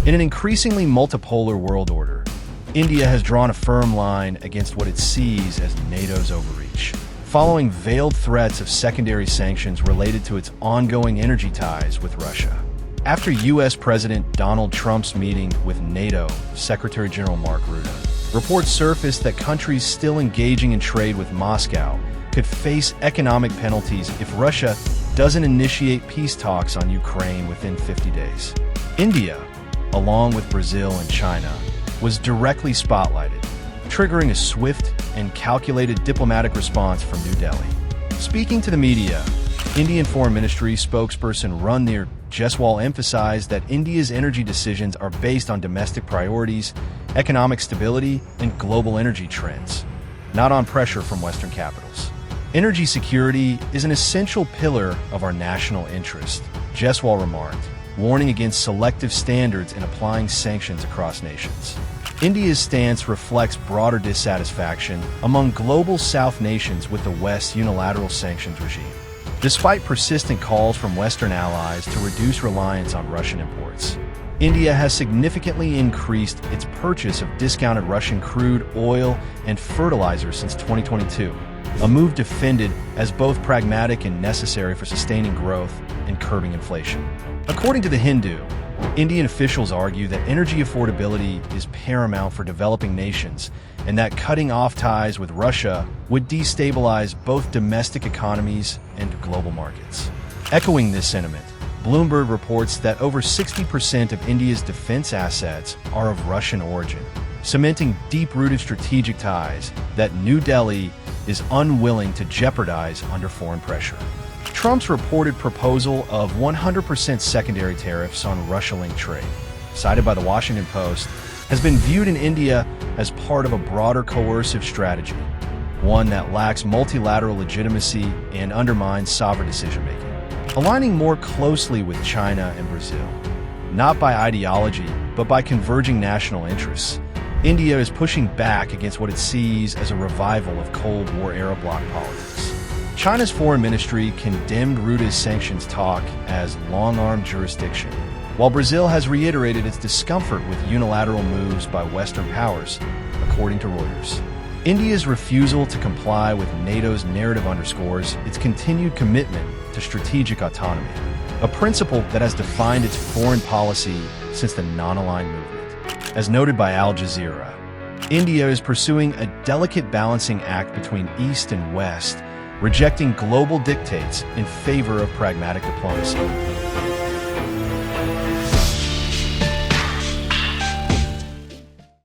In an increasingly multipolar world order, India has drawn a firm line against what it sees as NATO's overreach. Following veiled threats of secondary sanctions related to its ongoing energy ties with Russia. After U.S. President Donald Trump's meeting with NATO Secretary-General Mark Rutte, reports surfaced that countries still engaging in trade with Moscow could face economic penalties if Russia doesn't initiate peace talks on Ukraine within 50 days. India, along with Brazil and China, was directly spotlighted, triggering a swift and calculated diplomatic response from New Delhi. Speaking to the media, Indian Foreign Ministry spokesperson Ranveer Jaiswal emphasized that India's energy decisions are based on domestic priorities, economic stability, and global energy trends, not on pressure from Western capitals. Energy security is an essential pillar of our national interest, Jaiswal remarked, warning against selective standards in applying sanctions across nations. India's stance reflects broader dissatisfaction among global South nations with the West's unilateral sanctions regime. Despite persistent calls from Western allies to reduce reliance on Russian imports, India has significantly increased its purchase of discounted Russian crude oil and fertilizer since 2022, a move defended as both pragmatic and necessary for sustaining growth and curbing inflation. According to The Hindu, Indian officials argue that energy affordability is paramount for developing nations and that cutting off ties with Russia would destabilize both domestic economies and global markets. Echoing this sentiment, Bloomberg reports that over 60% of India's defense assets are of Russian origin, cementing deep-rooted strategic ties that New Delhi is unwilling to jeopardize under foreign pressure. Trump's reported proposal of 100% secondary tariffs on Russia-linked trade, cited by the Washington Post, has been viewed in India as part of a broader coercive strategy, one that lacks multilateral legitimacy and undermines sovereign decision-making. Aligning more closely with China and Brazil, not by ideology, but by converging national interests, India is pushing back against what it sees as a revival of Cold War-era bloc politics. China's foreign ministry condemned Rutte's sanctions talk as long-arm jurisdiction, while Brazil has reiterated its discomfort with unilateral moves by Western powers, according to Reuters. India's refusal to comply with NATO's narrative underscores its continued commitment to strategic autonomy, a principle that has defined its foreign policy since the non-aligned movement. As noted by Al Jazeera, India is pursuing a delicate balancing act between East and West, rejecting global dictates in favor of pragmatic diplomacy.